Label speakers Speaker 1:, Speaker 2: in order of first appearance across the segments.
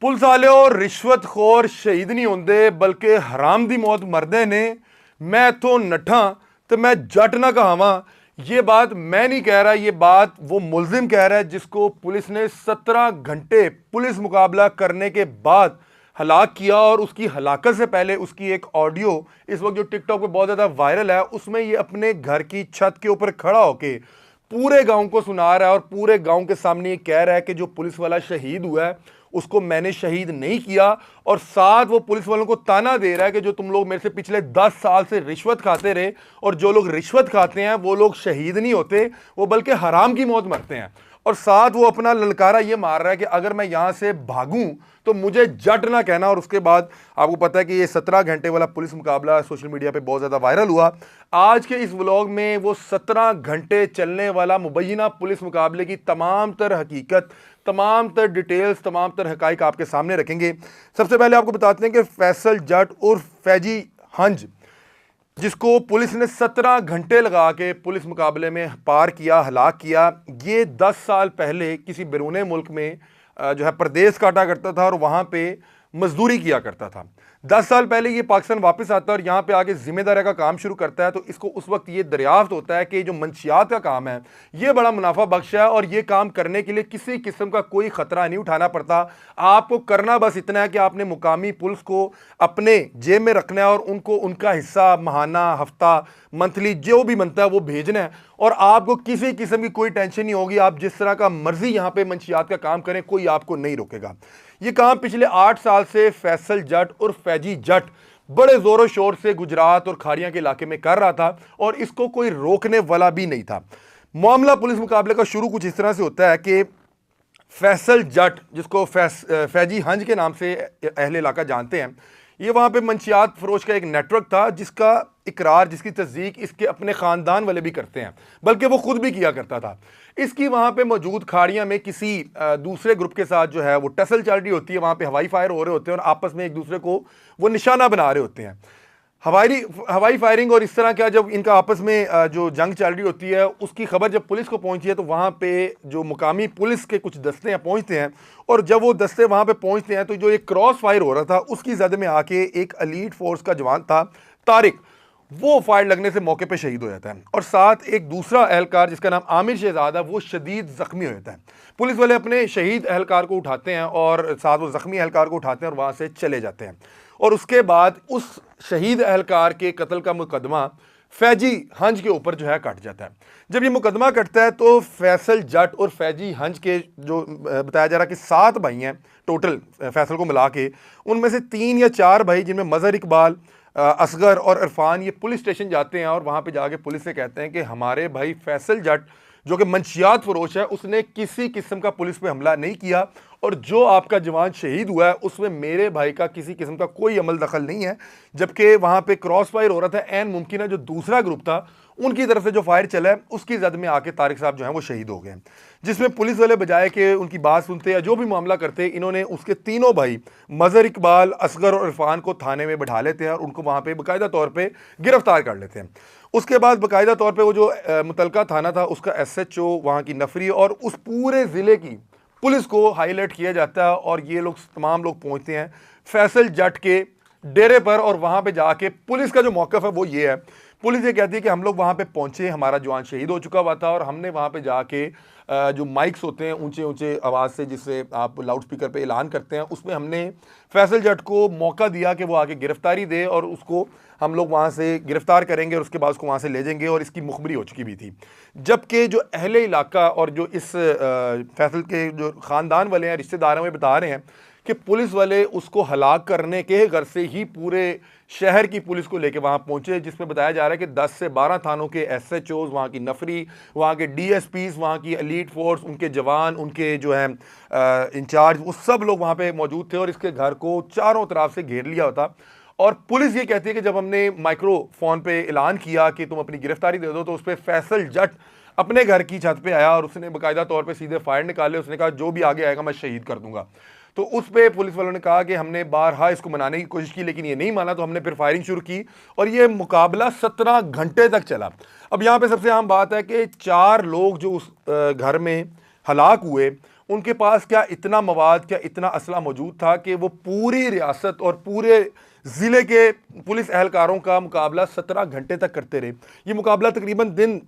Speaker 1: Police वाले और रिश्वतखोर शहीद नहीं होंगे बल्कि हराम दी मौत मरदे ने। मैं तो नठा तो मैं जट ना कहावा। ये बात मैं नहीं कह रहा, ये बात वो मुलजिम कह रहा है जिसको पुलिस ने 17 घंटे पुलिस मुकाबला करने के बाद हलाक किया। और उसकी हलाकत से पहले उसकी एक ऑडियो इस वक्त जो टिकटॉक पे बहुत ज़्यादा वायरल है, उसमें ये अपने घर की छत के ऊपर खड़ा होके पूरे गांव को सुना रहा है और पूरे गांव के सामने ये कह रहा है कि जो पुलिस वाला शहीद हुआ है उसको मैंने शहीद नहीं किया। और साथ वो पुलिस वालों को ताना दे रहा है कि जो तुम लोग मेरे से पिछले 10 साल से रिश्वत खाते रहे, और जो लोग रिश्वत खाते हैं वो लोग शहीद नहीं होते, वो बल्कि हराम की मौत मरते हैं। और साथ वो अपना ललकारा ये मार रहा है कि अगर मैं यहां से भागूं तो मुझे जट ना कहना। और उसके बाद आपको पता है कि ये 17 घंटे वाला पुलिस मुकाबला सोशल मीडिया पे बहुत ज़्यादा वायरल हुआ। आज के इस व्लॉग में वो 17 घंटे चलने वाला मुबैना पुलिस मुकाबले की तमाम तर हकीकत, तमाम तर डिटेल्स, तमाम तर हकाइक आपके सामने रखेंगे। सबसे पहले आपको बताते हैं कि फैसल जट उर्फ फैजी हंज, जिसको पुलिस ने 17 घंटे लगा के पुलिस मुकाबले में पार किया, हलाक किया, ये 10 साल पहले किसी बैरून मुल्क में जो है प्रदेश काटा करता था और वहाँ पे मजदूरी किया करता था। 10 साल पहले ये पाकिस्तान वापस आता है और यहाँ पे आके जिम्मेदारी का काम शुरू करता है। तो इसको उस वक्त ये दरियाफ्त होता है कि जो मंशियात का काम है ये बड़ा मुनाफा बख्श है और ये काम करने के लिए किसी किस्म का कोई खतरा नहीं उठाना पड़ता। आपको करना बस इतना है कि आपने मुकामी पुलिस को अपने जेब में रखना है और उनको उनका हिस्सा महाना, हफ्ता, मंथली जो भी बनता है वो भेजना है। और आपको किसी किस्म की कोई टेंशन नहीं होगी, आप जिस तरह का मर्जी यहाँ पे मंशियात का काम करें, कोई आपको नहीं रोकेगा। ये काम पिछले 8 साल से फैसल जट और फैजी जट बड़े जोरों शोर से गुजरात और खाड़ियां के इलाके में कर रहा था और इसको कोई रोकने वाला भी नहीं था। मामला पुलिस मुकाबले का शुरू कुछ इस तरह से होता है कि फैसल जट, जिसको फैजी हंज के नाम से अहले इलाका जानते हैं, ये वहाँ पे मंशियात फरोश का एक नेटवर्क था जिसका इकरार, जिसकी तस्दीक इसके अपने ख़ानदान वाले भी करते हैं, बल्कि वो खुद भी किया करता था। इसकी वहाँ पे मौजूद खाड़ियाँ में किसी दूसरे ग्रुप के साथ जो है वो टसल चल रही होती है, वहाँ पे हवाई फायर हो रहे होते हैं और आपस में एक दूसरे को वो निशाना बना रहे होते हैं। हवाई फायरिंग और इस तरह का जब इनका आपस में जो जंग चल रही होती है, उसकी खबर जब पुलिस को पहुंची है तो वहाँ पे जो मुकामी पुलिस के कुछ दस्ते हैं पहुंचते हैं। और जब वो दस्ते वहाँ पे पहुंचते हैं तो जो एक क्रॉस फायर हो रहा था उसकी जद में आके एक एलीट फोर्स का जवान था तारिक, वो फायर लगने से मौके पे शहीद हो जाता है। और साथ एक दूसरा एहलकार जिसका नाम आमिर शहजाद है, वो शदीद जख्मी हो जाता है। पुलिस वाले अपने शहीद एहलकार को उठाते हैं और साथ वो जख्मी एहलकार को उठाते हैं और वहाँ से चले जाते हैं। और उसके बाद उस शहीद एहलकार के कत्ल का मुकदमा फैजी हंज के ऊपर जो है कट जाता है। जब ये मुकदमा कटता है तो फैसल जट और फैजी हंज के जो बताया जा रहा है कि 7 भाई हैं टोटल फैसल को मिला के, उनमें से 3 या 4 भाई जिनमें मज़हर इकबाल, असगर और इरफान, ये पुलिस स्टेशन जाते हैं और वहाँ पे जाके पुलिस से कहते हैं कि हमारे भाई फैसल जट जो कि मंशियात फरोश है, उसने किसी किस्म का पुलिस पे हमला नहीं किया और जो आपका जवान शहीद हुआ है उसमें मेरे भाई का किसी किस्म का कोई अमल दखल नहीं है। जबकि वहाँ पे क्रॉस फायर हो रहा था, एन मुमकिन है जो दूसरा ग्रुप था उनकी तरफ से जो फायर चला है उसकी जद में आके तारिक साहब जो हैं वो शहीद हो गए। जिसमें पुलिस वाले बजाय कि उनकी बात सुनते या जो भी मामला करते, इन्होंने उसके तीनों भाई मज़हर इकबाल, असगर और इरफान को थाने में बैठा लेते हैं और उनको वहाँ पे बाकायदा तौर पे गिरफ्तार कर लेते हैं। उसके बाद बाकायदा तौर पे वो जो मुतलका थाना था उसका SHO वहाँ की नफरी और उस पूरे ज़िले की पुलिस को हाईलाइट किया जाता है और ये लोग तमाम लोग पहुँचते हैं फैसल जट के डेरे पर। और वहाँ पे जाके पुलिस का जो मौक़िफ़ है वो ये है, पुलिस ये कहती है कि हम लोग वहाँ पे पहुँचे, हमारा जवान शहीद हो चुका हुआ था और हमने वहाँ पे जाके जो माइक्स होते हैं ऊंचे ऊंचे आवाज़ से जिससे आप लाउड स्पीकर पे ऐलान करते हैं, उसमें हमने फैसल जट को मौका दिया कि वो आगे गिरफ्तारी दे और उसको हम लोग वहाँ से गिरफ्तार करेंगे और उसके बाद उसको वहाँ से ले जाएंगे। और इसकी मुखबरी हो चुकी भी थी। जबकि जो अहले इलाका और जो इस फैसल के जो ख़ानदान वाले हैं, रिश्तेदार हैं, वो बता रहे हैं कि पुलिस वाले उसको हलाक करने के घर से ही पूरे शहर की पुलिस को लेके वहाँ पहुँचे, जिसमें बताया जा रहा है कि 10 से 12 थानों के SHOs, वहाँ की नफरी, वहाँ के DSPs, वहाँ की एलीट फोर्स, उनके जवान, उनके जो हैं इंचार्ज, वो सब लोग वहाँ पे मौजूद थे और इसके घर को चारों तरफ से घेर लिया होता। और पुलिस ये कहती है कि जब हमने माइक्रोफोन पे ऐलान किया कि तुम अपनी गिरफ्तारी दे दो, तो उस पर फैसल जट अपने घर की छत पे आया और उसने बाकायदा तौर पे सीधे फायर निकाले। उसने कहा जो भी आगे आएगा मैं शहीद कर दूंगा। तो उस पर पुलिस वालों ने कहा कि हमने बारहा इसको मनाने की कोशिश की लेकिन ये नहीं माना, तो हमने फिर फायरिंग शुरू की और ये मुकाबला 17 घंटे तक चला। अब यहाँ पे सबसे अहम बात है कि 4 लोग जो उस घर में हलाक हुए उनके पास क्या इतना मवाद, क्या इतना असला मौजूद था कि वो पूरी रियासत और पूरे ज़िले के पुलिस एहलकारों का मुकाबला 17 घंटे तक करते रहे। ये मुकाबला तकरीबन दिन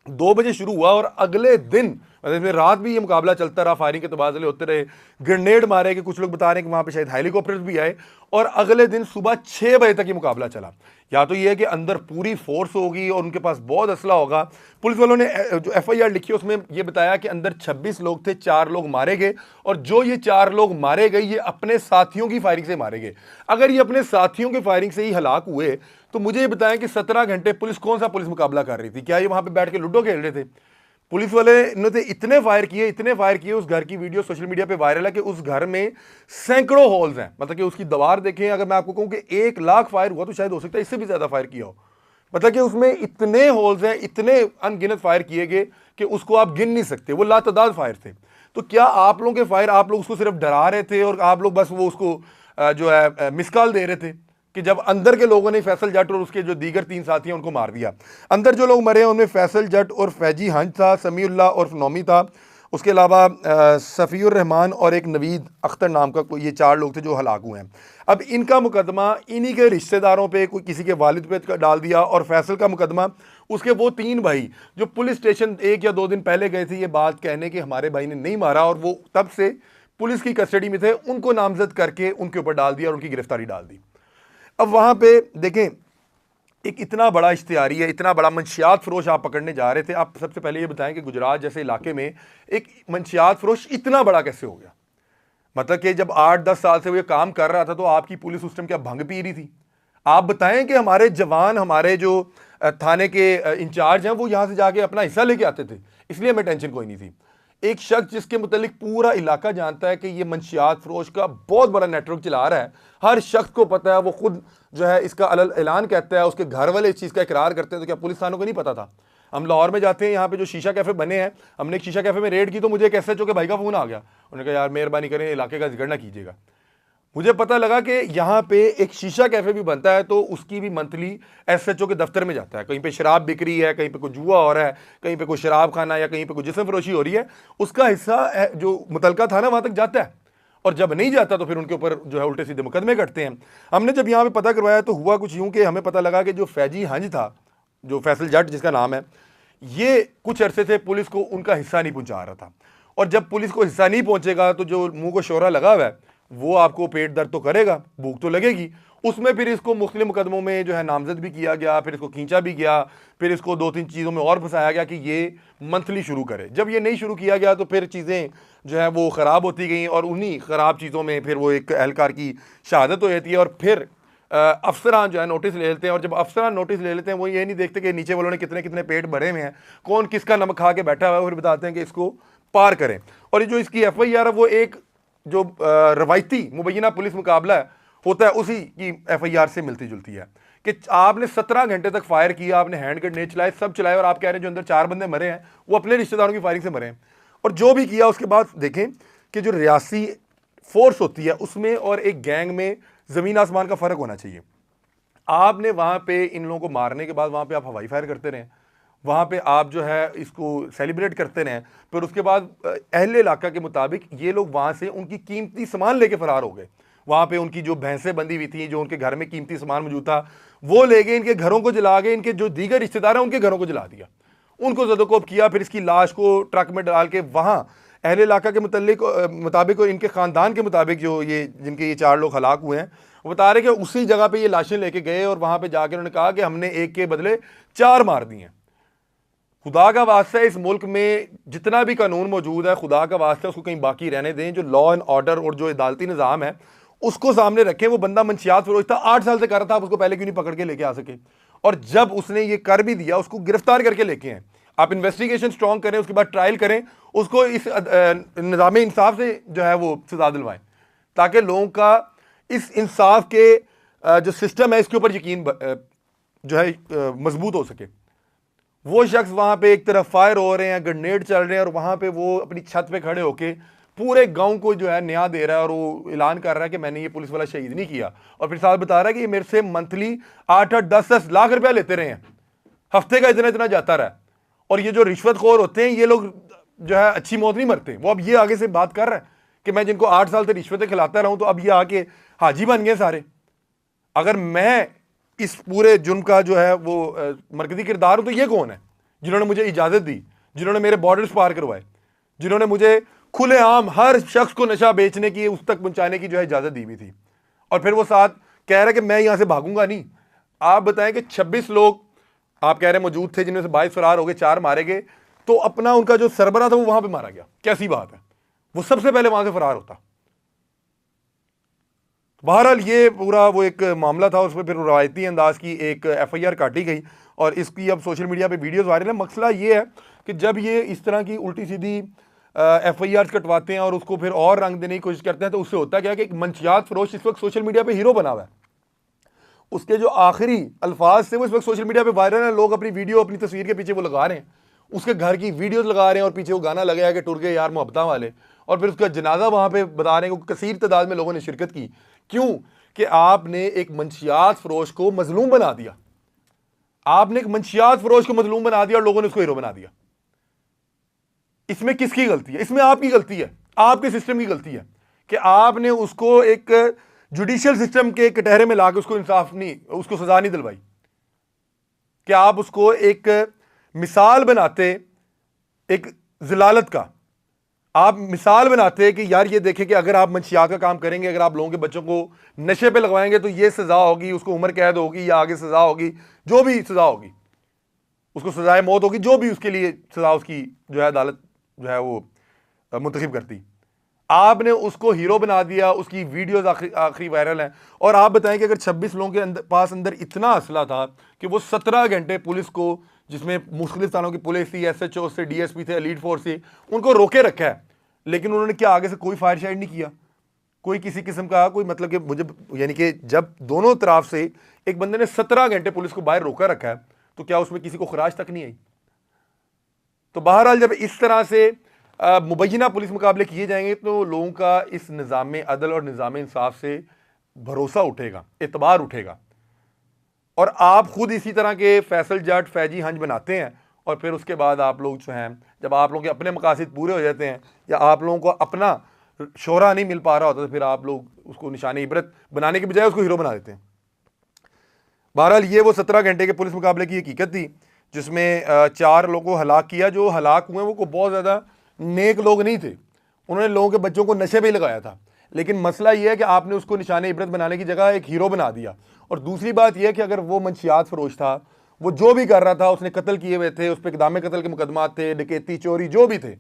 Speaker 1: 2 बजे शुरू हुआ और अगले दिन मतलब रात भी ये मुकाबला चलता रहा, फायरिंग के तबादले होते रहे, ग्रेनेड मारे कि कुछ लोग बता रहे हैं कि वहाँ पे शायद हेलीकॉप्टर्स भी आए, और अगले दिन सुबह 6 बजे तक ये मुकाबला चला। या तो ये है कि अंदर पूरी फोर्स होगी और उनके पास बहुत असला होगा। पुलिस वालों ने जो FIR लिखी है उसमें ये बताया कि अंदर 26 लोग थे, 4 लोग मारे गए, और जो ये 4 लोग मारे गए ये अपने साथियों की फायरिंग से मारे गए। अगर ये अपने साथियों की फायरिंग से ही हलाक हुए तो मुझे ये बताएं कि 17 घंटे पुलिस कौन सा पुलिस मुकाबला कर रही थी? क्या ये वहां पे बैठ के लूडो खेल रहे थे? पुलिस वाले ने इतने फायर किए, उस घर की वीडियो सोशल मीडिया पे वायरल है कि उस घर में सैकड़ों होल्स हैं। मतलब कि उसकी दीवार देखें, अगर मैं आपको कहूं कि 1 लाख फायर हुआ तो शायद हो सकता है इससे भी ज्यादा फायर किया हो। मतलब कि उसमें इतने होल्स हैं, इतने अनगिनत फायर किए गए कि उसको आप गिन नहीं सकते, वो लातादाद फायर थे। तो क्या आप लोगों के फायर, आप लोग उसको सिर्फ डरा रहे थे और आप लोग बस वो उसको जो है मिस कॉल दे रहे थे कि जब अंदर के लोगों ने फैसल जट और उसके जो दीगर 3 साथी हैं उनको मार दिया? अंदर जो लोग मरे हैं उनमें फैसल जट और फैजी हंज था, समीउल्लाह और नौमी था, उसके अलावा सफ़ीउर रहमान और एक नवीद अख्तर नाम का कोई, ये 4 लोग थे जो हलाक हुए हैं। अब इनका मुकदमा इन्हीं के रिश्तेदारों पे, कोई किसी के वालिद पे डाल दिया, और फैसल का मुकदमा उसके वो 3 भाई जो पुलिस स्टेशन 1 या 2 दिन पहले गए थे ये बात कहने कि हमारे भाई ने नहीं मारा और वो तब से पुलिस की कस्टडी में थे, उनको नामजद करके उनके ऊपर डाल दिया और उनकी गिरफ्तारी डाल दी। अब वहाँ पे देखें, एक इतना बड़ा इश्तिहारी है, इतना बड़ा मंशियात फरोश आप पकड़ने जा रहे थे। आप सबसे पहले ये बताएं कि गुजरात जैसे इलाके में एक मंशियात फरोश इतना बड़ा कैसे हो गया? मतलब कि जब 8-10 साल से वो ये काम कर रहा था तो आपकी पुलिस उस टाइम क्या भंग पी रही थी? आप बताएं कि हमारे जवान, हमारे जो थाने के इंचार्ज हैं वो यहाँ से जाके अपना हिस्सा लेके आते थे, इसलिए हमें टेंशन कोई नहीं थी। एक शख्स जिसके मुतालिक पूरा इलाका जानता है कि ये मंशियात फरोश का बहुत बड़ा नेटवर्क चला रहा है, हर शख्स को पता है, वो खुद जो है इसका ऐलान कहता है, उसके घर वाले इस चीज़ का इकरार करते हैं। तो क्या पुलिस थानों को नहीं पता था? हम लाहौर में जाते हैं, यहाँ पे जो शीशा कैफ़े बने हैं, हमने एक शीशा कैफ़े में रेड की तो मुझे एक SHO के भाई का फ़ोन आ गया, उन्होंने कहा यार मेहरबानी करें इलाके का जिक्र ना कीजिएगा। मुझे पता लगा कि यहाँ पे एक शीशा कैफ़े भी बनता है तो उसकी भी मंथली SHO के दफ्तर में जाता है। कहीं पे शराब बिक रही है, कहीं पे कोई जुआ हो रहा है, कहीं पे कोई शराब खाना या कहीं पे कोई जिस्म फरोशी हो रही है, उसका हिस्सा जो मुतलका था ना वहाँ तक जाता है, और जब नहीं जाता तो फिर उनके ऊपर जो है उल्टे सीधे मुकदमे कटते हैं। हमने जब यहाँ पे पता करवाया तो हुआ कुछ यूँ कि हमें पता लगा कि जो फैजी हंज था, जो फैसल जट जिसका नाम है, ये कुछ अरसे से पुलिस को उनका हिस्सा नहीं पहुँचा रहा था, और जब पुलिस को हिस्सा नहीं पहुँचेगा तो जो मुँह को शोरा लगा हुआ है वो आपको पेट दर्द तो करेगा, भूख तो लगेगी। उसमें फिर इसको मुख्तलिफ मुकदमों में जो है नामजद भी किया गया, फिर इसको खींचा भी गया, फिर इसको 2-3 चीज़ों में और फंसाया गया कि ये मंथली शुरू करे। जब ये नहीं शुरू किया गया तो फिर चीज़ें जो है वो ख़राब होती गई, और उन्हीं ख़राब चीज़ों में फिर वो एक एहलकार की शहादत हो जाती है, और फिर अफसरान जो है नोटिस ले लेते हैं। और जब अफसरान नोटिस ले लेते हैं वो ये नहीं देखते कि नीचे वालों ने कितने कितने पेट भरे हुए हैं, कौन किसका नमक खा के बैठा हुआ है, फिर बताते हैं कि इसको पार करें। और ये जो इसकी FIR है वो एक जो रवायती मुबैना पुलिस मुकाबला होता है उसी की FIR से मिलती जुलती है कि आपने 17 घंटे तक फायर किया, आपने हैंड ग्रेनेड चलाए, सब चलाए, और आप कह रहे हैं जो अंदर 4 बंदे मरे हैं वो अपने रिश्तेदारों की फायरिंग से मरे हैं। और जो भी किया उसके बाद देखें कि जो रियासी फोर्स होती है उसमें और एक गैंग में ज़मीन आसमान का फ़र्क होना चाहिए। आपने वहाँ पे इन लोगों को मारने के बाद वहाँ पे आप हवाई फायर करते रहें, वहाँ पे आप जो है इसको सेलिब्रेट करते रहें, फिर उसके बाद अहले इलाका के मुताबिक ये लोग वहाँ से उनकी कीमती सामान लेके फरार हो गए। वहाँ पे उनकी जो भैंसें बंधी हुई थी, जो उनके घर में कीमती सामान मौजूद था, वो ले गए, इनके घरों को जला गए, इनके जो दीगर रिश्तेदार हैं उनके घरों को जला दिया, उनको ज़दोकोब किया, फिर इसकी लाश को ट्रक में डाल के वहाँ अहले इलाका के मुताबिक और इनके ख़ानदान के मुताबिक जो ये जिनके ये 4 लोग हलाक हुए हैं वो बता रहे कि उसी जगह पे ये लाशें लेके गए और वहाँ पे जाकर उन्होंने कहा कि हमने एक के बदले 4 मार दिए। खुदा का वास्ता इस मुल्क में जितना भी कानून मौजूद है, खुदा का वास्ता उसको कहीं बाकी रहने दें। जो लॉ एंड ऑर्डर और जो अदालती निज़ाम है उसको सामने रखें। वो बंदा मंशियात फरोश था, 8 साल से कर रहा था, आप उसको पहले क्यों नहीं पकड़ के लेके आ सके? और जब उसने ये कर भी दिया उसको गिरफ्तार करके लेके आए। आप इन्वेस्टिगेशन स्ट्रॉन्ग करें, उसके बाद ट्रायल करें, उसको इस निज़ाम इंसाफ से जो है वो सजा दिलवाएं, ताकि लोगों का इस इंसाफ के जो सिस्टम है इसके ऊपर यकीन जो है मजबूत हो सके। वो शख्स वहाँ पे एक तरफ फायर हो रहे हैं, ग्रेनेड चल रहे हैं, और वहाँ पे वो अपनी छत पे खड़े होके पूरे गांव को जो है न्याय दे रहा है, और वो ऐलान कर रहा है कि मैंने ये पुलिस वाला शहीद नहीं किया। और फिर साथ बता रहा है कि ये मेरे से मंथली 8-8, 10-10 लाख रुपया लेते रहे हैं, हफ्ते का इतना इतना जाता रहा। और ये जो रिश्वतखोर होते हैं ये लोग जो है अच्छी मौत नहीं मरते। वो अब ये आगे से बात कर रहा है कि मैं जिनको 8 साल से रिश्वतें खिलाता रहा हूं तो अब ये आके हाजी बन गए सारे। अगर मैं इस पूरे जुर्म का जो है वो मरकजी किरदार हूं तो ये कौन है जिन्होंने मुझे इजाजत दी, जिन्होंने मेरे बॉर्डर्स पार करवाए, जिन्होंने मुझे खुलेआम हर शख्स को नशा बेचने की, उस तक पहुंचाने की जो है इजाजत दी हुई थी। और फिर वो साथ कह रहा है कि मैं यहां से भागूंगा नहीं। आप बताएं कि 26 लोग आप कह रहे हैं मौजूद थे, जिनमें से 22 फरार हो गए, 4 मारे गए, तो अपना उनका जो सरबरा था वो वहां पे मारा गया। कैसी बात है, वो सबसे पहले वहां से फरार होता। बहरहाल ये पूरा वो एक मामला था, उस पर फिर रवायती अंदाज की एक FIR काटी गई और इसकी अब सोशल मीडिया पे वीडियोस वायरल है। मसला ये है कि जब ये इस तरह की उल्टी सीधी FIR कटवाते हैं और उसको फिर और रंग देने की कोशिश करते हैं तो उससे होता क्या है कि एक मंशियात फरोश इस वक्त सोशल मीडिया पे हीरो बना हुआ है। उसके जो आखिरी अल्फाज थे वो इस वक्त सोशल मीडिया पे वायरल है। लोग अपनी वीडियो, अपनी तस्वीर के पीछे वो लगा रहे हैं, उसके घर की वीडियोस लगा रहे हैं और पीछे वो गाना लगा है कि टुर गए यार मोहब्बता वाले, और फिर उसका जनाजा वहां पे बता रहे हैं कि कसीर तादाद में लोगों ने शिरकत की। क्यों कि आपने एक मंशियात फरोश को मजलूम बना दिया। आपने एक मंशियात फरोश को मजलूम बना दिया और लोगों ने उसको हीरो बना दिया। इसमें किसकी गलती है? इसमें आपकी गलती है, आपके सिस्टम की गलती है कि आपने उसको एक जुडिशियल सिस्टम के कटहरे में लाकर उसको इंसाफ नहीं, उसको सजा नहीं दिलवाई। कि आप उसको एक मिसाल बनाते, एक जिलालत का आप मिसाल बनाते कि यार ये देखें कि अगर आप मंशियात का काम करेंगे, अगर आप लोगों के बच्चों को नशे पे लगवाएंगे तो ये सजा होगी, उसको उम्र कैद होगी या आगे सजा होगी, जो भी सजा होगी, उसको सजाए मौत होगी, जो भी उसके लिए सजा उसकी जो है अदालत जो है वो मुंतखब करती। आपने उसको हीरो बना दिया, उसकी वीडियोस आखिरी वायरल हैं। और आप बताएं कि अगर 26 लोगों के पास अंदर इतना असला था कि वो 17 घंटे पुलिस को, जिसमें मुख्तलिफ थानों की पुलिस थी, SHO से, DSP थे, एलीट फोर्स थी, उनको रोके रखा है, लेकिन उन्होंने क्या आगे से कोई फायर शायर नहीं किया, कोई किसी किस्म का कोई मतलब कि मुझे यानी कि जब दोनों तरफ से एक बंदे ने 17 घंटे पुलिस को बाहर रोका रखा है तो क्या उसमें किसी को खराज तक नहीं आई? तो बहरहाल जब इस तरह से मुबैना पुलिस मुकाबले किए जाएंगे तो लोगों का इस निज़ाम अदल और निज़ाम इंसाफ से भरोसा उठेगा, एतबार उठेगा। और आप खुद इसी तरह के फैसल जट, फैजी हंज बनाते हैं और फिर उसके बाद आप लोग जो हैं, जब आप लोगों के अपने मकासद पूरे हो जाते हैं या आप लोगों को अपना शोहरा नहीं मिल पा रहा होता तो फिर आप लोग उसको निशान इबरत बनाने के बजाय उसको हीरो बना देते हैं। बहरहाल ये वो 17 घंटे के पुलिस मुकाबले की हकीकत थी जिसमें 4 लोगों को हलाक किया। जो हलाक हुए वो बहुत ज़्यादा नेक लोग नहीं थे, उन्होंने लोगों के बच्चों को नशे पे लगाया था। लेकिन मसला यह है कि आपने उसको निशान इबरत बनाने की जगह एक हीरो बना दिया। और दूसरी बात यह कि अगर वो मंशियात फरोश था, वो जो भी कर रहा था, उसने कत्ल किए हुए थे, उस पर इक़दाम कत्ल के मुकदमात थे, डकैती, चोरी जो भी थे,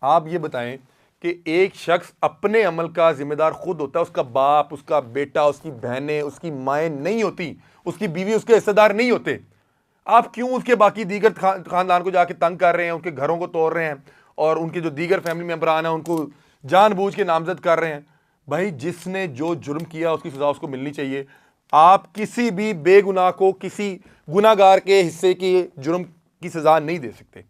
Speaker 1: आप ये बताएं कि एक शख्स अपने अमल का जिम्मेदार खुद होता है, उसका बाप, उसका बेटा, उसकी बहनें, उसकी माएँ नहीं होती, उसकी बीवी उसके हिस्सेदार नहीं होते। आप क्यों उसके बाकी दीगर खानदान को जाके तंग कर रहे हैं, उनके घरों को तोड़ रहे हैं और उनके जो दीगर फैमिली मेम्बरान हैं उनको जानबूझ के नामजद कर रहे हैं? भाई जिसने जो जुर्म किया उसकी सजा उसको मिलनी चाहिए। आप किसी भी बेगुनाह को किसी गुनाहगार के हिस्से की जुर्म की सजा नहीं दे सकते।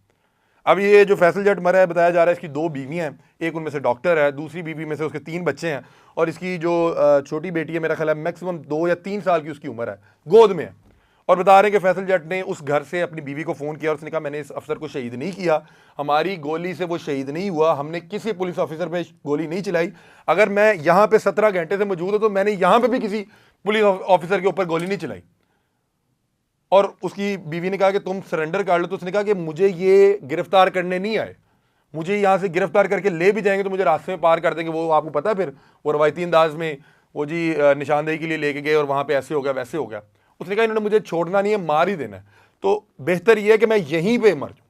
Speaker 1: अब ये जो फैसल जट मरा है, बताया जा रहा है इसकी 2 बीवियाँ हैं, एक उनमें से डॉक्टर है, दूसरी बीवी में से उसके 3 बच्चे हैं और इसकी जो छोटी बेटी है, मेरा ख्याल है मैक्सिमम 2 या 3 साल की उसकी उम्र है, गोद में है। और बता रहे हैं कि फैसल जट ने उस घर से अपनी बीवी को फ़ोन किया और उसने कहा मैंने इस अफसर को शहीद नहीं किया, हमारी गोली से वो शहीद नहीं हुआ, हमने किसी पुलिस ऑफिसर पे गोली नहीं चलाई। अगर मैं यहाँ पे 17 घंटे से मौजूद हूँ तो मैंने यहाँ पे भी किसी पुलिस ऑफिसर के ऊपर गोली नहीं चलाई। और उसकी बीवी ने कहा कि तुम सरेंडर कर लो, तो उसने कहा कि मुझे ये गिरफ्तार करने नहीं आए, मुझे यहाँ से गिरफ्तार करके ले भी जाएंगे तो मुझे रास्ते में पार कर देंगे। वो आपको पता है फिर वो रवायती अंदाज में वो जी निशानदेही के लिए लेके गए और वहाँ पे ऐसे हो गया वैसे हो गया। उसने कहा इन्होंने मुझे छोड़ना नहीं है, मार ही देना है, तो बेहतर ये है कि मैं यहीं पे मर जाऊँ।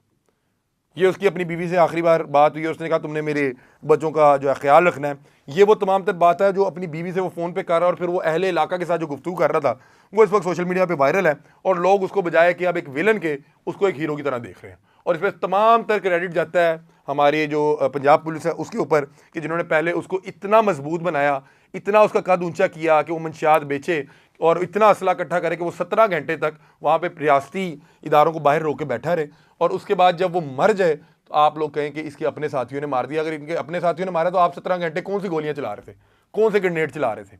Speaker 1: ये उसकी अपनी बीवी से आखिरी बार बात हुई और उसने कहा तुमने मेरे बच्चों का जो है ख्याल रखना है। ये वो तमाम तर बात है जो अपनी बीवी से वो फ़ोन पे कर रहा है और फिर वो अहले इलाका के साथ जो गुफ्तगू कर रहा था वो इस वक्त सोशल मीडिया पे वायरल है और लोग उसको बजाय कि अब एक विलन के उसको एक हीरो की तरह देख रहे हैं। और इस पर तमाम तर क्रेडिट जाता है हमारी जो पंजाब पुलिस है उसके ऊपर कि जिन्होंने पहले उसको इतना मजबूत बनाया, इतना उसका कद ऊंचा किया कि वो मंशियात बेचे और इतना असला इकट्ठा करे कि वो 17 घंटे तक वहाँ पे रियासती इदारों को बाहर रोक के बैठा रहे। और उसके बाद जब वो मर जाए तो आप लोग कहें कि इसके अपने साथियों ने मार दिया। अगर इनके अपने साथियों ने मारा तो आप 17 घंटे कौन सी गोलियां चला रहे थे, कौन से ग्रेनेड चला रहे थे,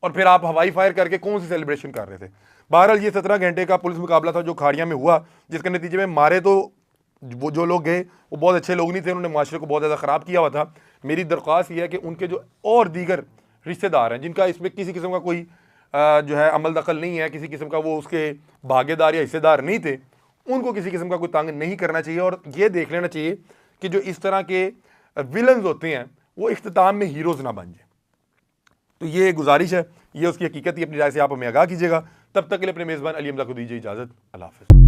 Speaker 1: और फिर आप हवाई फायर करके कौन सी सेलिब्रेशन कर रहे थे? बहरहाल ये 17 घंटे का पुलिस मुकाबला था जो खाड़िया में हुआ, जिसके नतीजे में मारे तो वो जो लोग गए वो बहुत अच्छे लोग नहीं थे, उन्होंने माशरे को बहुत ज़्यादा ख़राब किया हुआ था। मेरी दरख्वास्त ये है कि उनके जो और दीगर रिश्तेदार हैं जिनका इसमें किसी किस्म का कोई जो है अमल दखल नहीं है, किसी किस्म का वो उसके भागीदार या हिस्सेदार नहीं थे, उनको किसी किस्म का कोई तंग नहीं करना चाहिए। और ये देख लेना चाहिए कि जो इस तरह के विलन्स होते हैं वो इख्तिताम में हीरोज़ ना बन जाए। तो ये गुजारिश है, ये उसकी हकीकत ही, अपनी राय से आप हमें आगाह कीजिएगा। तब तक के लिए अपने मेज़बान अली हमजा को दीजिए इजाज़त। अल्लाह हाफ़िज़।